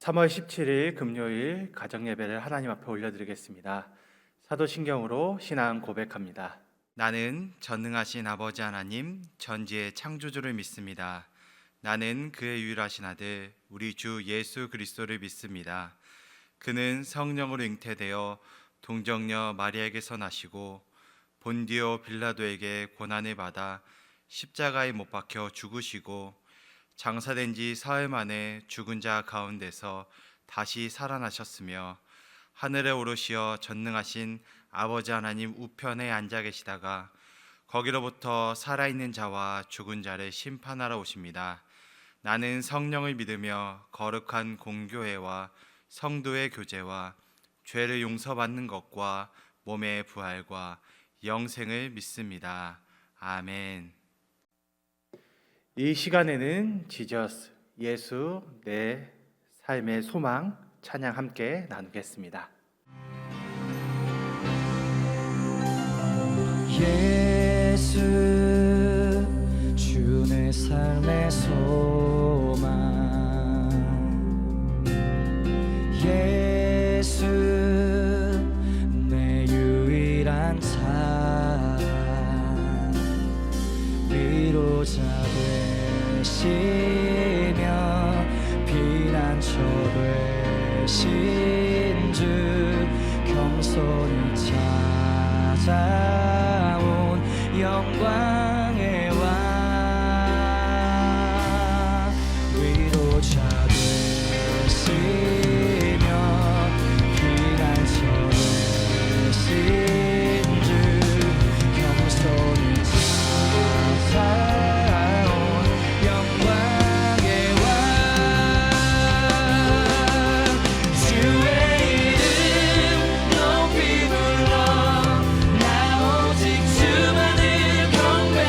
3월 17일 금요일 가정예배를 하나님 앞에 올려드리겠습니다. 사도신경으로 신앙 고백합니다. 나는 전능하신 아버지 하나님 전지의 창조주를 믿습니다. 나는 그의 유일하신 아들 우리 주 예수 그리스도를 믿습니다. 그는 성령으로 잉태되어 동정녀 마리아에게서 나시고 본디오 빌라도에게 고난을 받아 십자가에 못 박혀 죽으시고 장사된 지 사흘 만에 죽은 자 가운데서 다시 살아나셨으며 하늘에 오르시어 전능하신 아버지 하나님 우편에 앉아 계시다가 거기로부터 살아있는 자와 죽은 자를 심판하러 오십니다. 나는 성령을 믿으며 거룩한 공교회와 성도의 교제와 죄를 용서받는 것과 몸의 부활과 영생을 믿습니다. 아멘. 이 시간에는 지저스, 예수, 내 삶의 소망 찬양 함께 나누겠습니다. 예수 주 내 삶의 소망, 예수 내 유일한 사랑, 위로자 되시며 피난처 되신 주, 겸손히 찾아온 영광의 왕, 위로자 되시며 피난처 되신 주, 겸손히 찾아온 영광의 왕, 주의 이름 높이 불러 나 오직 주만을 경배하리.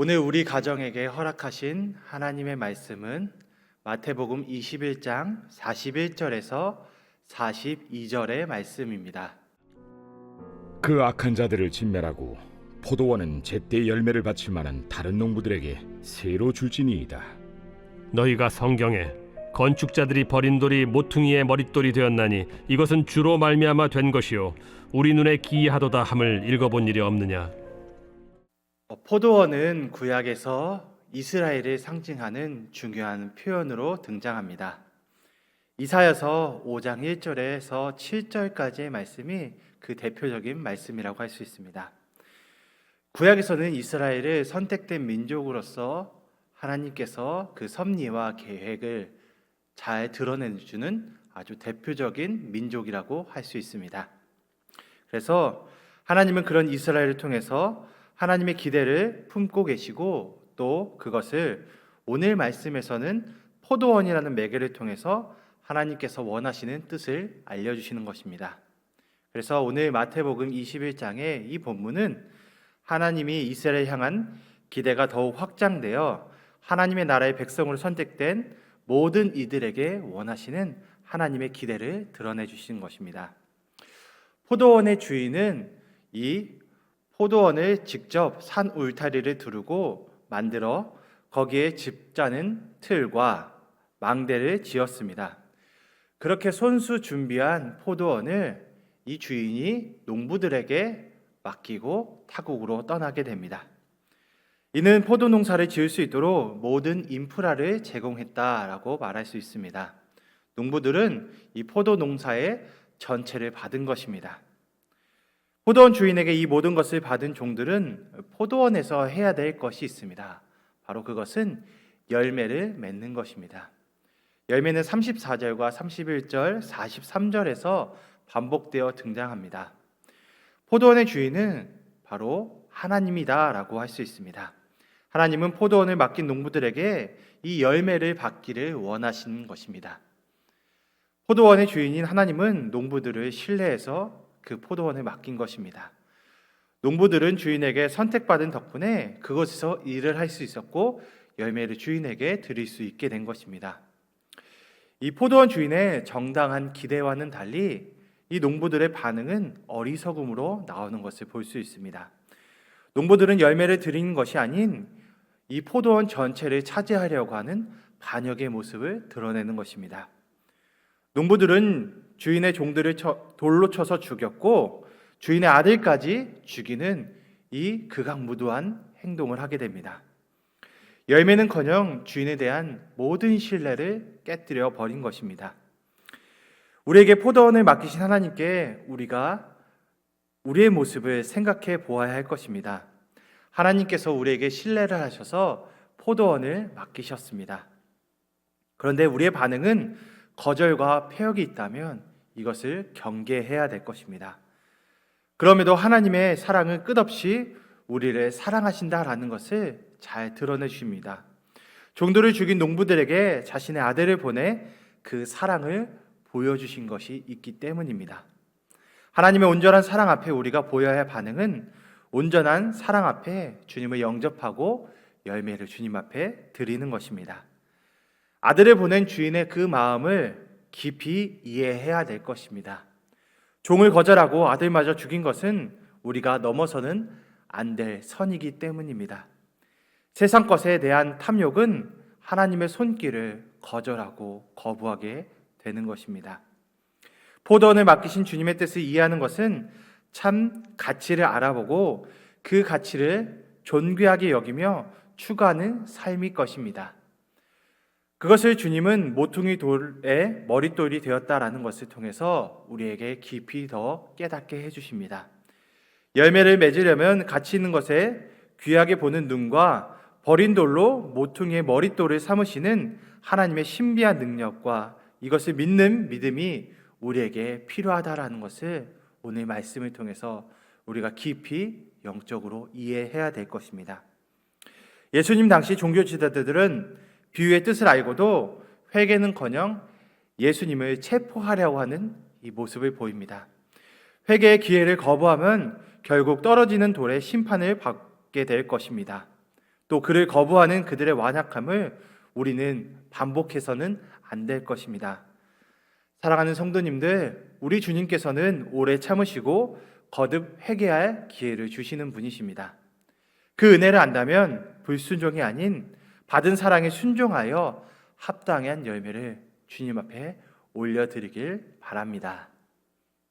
오늘 우리 가정에게 허락하신 하나님의 말씀은 마태복음 21장 41절에서 42절의 말씀입니다. 그 악한 자들을 진멸하고 포도원은 제때 열매를 바칠 만한 다른 농부들에게 새로 줄지니이다. 너희가 성경에 건축자들이 버린 돌이 모퉁이의 머릿돌이 되었나니 이것은 주로 말미암아 된 것이요 우리 눈에 기이하도다 함을 읽어본 일이 없느냐. 포도원은 구약에서 이스라엘을 상징하는 중요한 표현으로 등장합니다. 이사야서 5장 1절에서 7절까지의 말씀이 그 대표적인 말씀이라고 할 수 있습니다. 구약에서는 이스라엘을 선택된 민족으로서 하나님께서 그 섭리와 계획을 잘 드러내주는 아주 대표적인 민족이라고 할 수 있습니다. 그래서 하나님은 그런 이스라엘을 통해서 하나님의 기대를 품고 계시고 또 그것을 오늘 말씀에서는 포도원이라는 매개를 통해서 하나님께서 원하시는 뜻을 알려주시는 것입니다. 그래서 오늘 마태복음 21장의 이 본문은 하나님이 이스라엘 향한 기대가 더욱 확장되어 하나님의 나라의 백성으로 선택된 모든 이들에게 원하시는 하나님의 기대를 드러내 주시는 것입니다. 포도원의 주인은 이 포도원을 직접 산 울타리를 두르고 만들어 거기에 집 짜는 틀과 망대를 지었습니다. 그렇게 손수 준비한 포도원을 이 주인이 농부들에게 맡기고 타국으로 떠나게 됩니다. 이는 포도 농사를 지을 수 있도록 모든 인프라를 제공했다라고 말할 수 있습니다. 농부들은 이 포도 농사의 전체를 받은 것입니다. 포도원 주인에게 이 모든 것을 받은 종들은 포도원에서 해야 될 것이 있습니다. 바로 그것은 열매를 맺는 것입니다. 열매는 34절과 31절, 43절에서 반복되어 등장합니다. 포도원의 주인은 바로 하나님이다라고 할 수 있습니다. 하나님은 포도원을 맡긴 농부들에게 이 열매를 받기를 원하시는 것입니다. 포도원의 주인인 하나님은 농부들을 신뢰해서 그 포도원을 맡긴 것입니다. 농부들은 주인에게 선택받은 덕분에 그곳에서 일을 할 수 있었고 열매를 주인에게 드릴 수 있게 된 것입니다. 이 포도원 주인의 정당한 기대와는 달리 이 농부들의 반응은 어리석음으로 나오는 것을 볼 수 있습니다. 농부들은 열매를 드리는 것이 아닌 이 포도원 전체를 차지하려고 하는 반역의 모습을 드러내는 것입니다. 농부들은 주인의 종들을 돌로 쳐서 죽였고 주인의 아들까지 죽이는 이 극악무도한 행동을 하게 됩니다. 열매는커녕 주인에 대한 모든 신뢰를 깨뜨려 버린 것입니다. 우리에게 포도원을 맡기신 하나님께 우리가 우리의 모습을 생각해 보아야 할 것입니다. 하나님께서 우리에게 신뢰를 하셔서 포도원을 맡기셨습니다. 그런데 우리의 반응은 거절과 폐역이 있다면 이것을 경계해야 될 것입니다. 그럼에도 하나님의 사랑은 끝없이 우리를 사랑하신다라는 것을 잘 드러내 주십니다. 종들을 죽인 농부들에게 자신의 아들을 보내 그 사랑을 보여주신 것이 있기 때문입니다. 하나님의 온전한 사랑 앞에 우리가 보여야 할 반응은 온전한 사랑 앞에 주님을 영접하고 열매를 주님 앞에 드리는 것입니다. 아들을 보낸 주인의 그 마음을 깊이 이해해야 될 것입니다. 종을 거절하고 아들마저 죽인 것은 우리가 넘어서는 안 될 선이기 때문입니다. 세상 것에 대한 탐욕은 하나님의 손길을 거절하고 거부하게 되는 것입니다. 포도원을 맡기신 주님의 뜻을 이해하는 것은 참 가치를 알아보고 그 가치를 존귀하게 여기며 추구하는 삶일 것입니다. 그것을 주님은 모퉁이 돌의 머릿돌이 되었다라는 것을 통해서 우리에게 깊이 더 깨닫게 해주십니다. 열매를 맺으려면 가치 있는 것에 귀하게 보는 눈과 버린 돌로 모퉁이의 머릿돌을 삼으시는 하나님의 신비한 능력과 이것을 믿는 믿음이 우리에게 필요하다라는 것을 오늘 말씀을 통해서 우리가 깊이 영적으로 이해해야 될 것입니다. 예수님 당시 종교 지도자들은 비유의 뜻을 알고도 회개는커녕 예수님을 체포하려고 하는 이 모습을 보입니다. 회개의 기회를 거부하면 결국 떨어지는 돌의 심판을 받게 될 것입니다. 또 그를 거부하는 그들의 완악함을 우리는 반복해서는 안 될 것입니다. 사랑하는 성도님들, 우리 주님께서는 오래 참으시고 거듭 회개할 기회를 주시는 분이십니다. 그 은혜를 안다면 불순종이 아닌 받은 사랑에 순종하여 합당한 열매를 주님 앞에 올려드리길 바랍니다.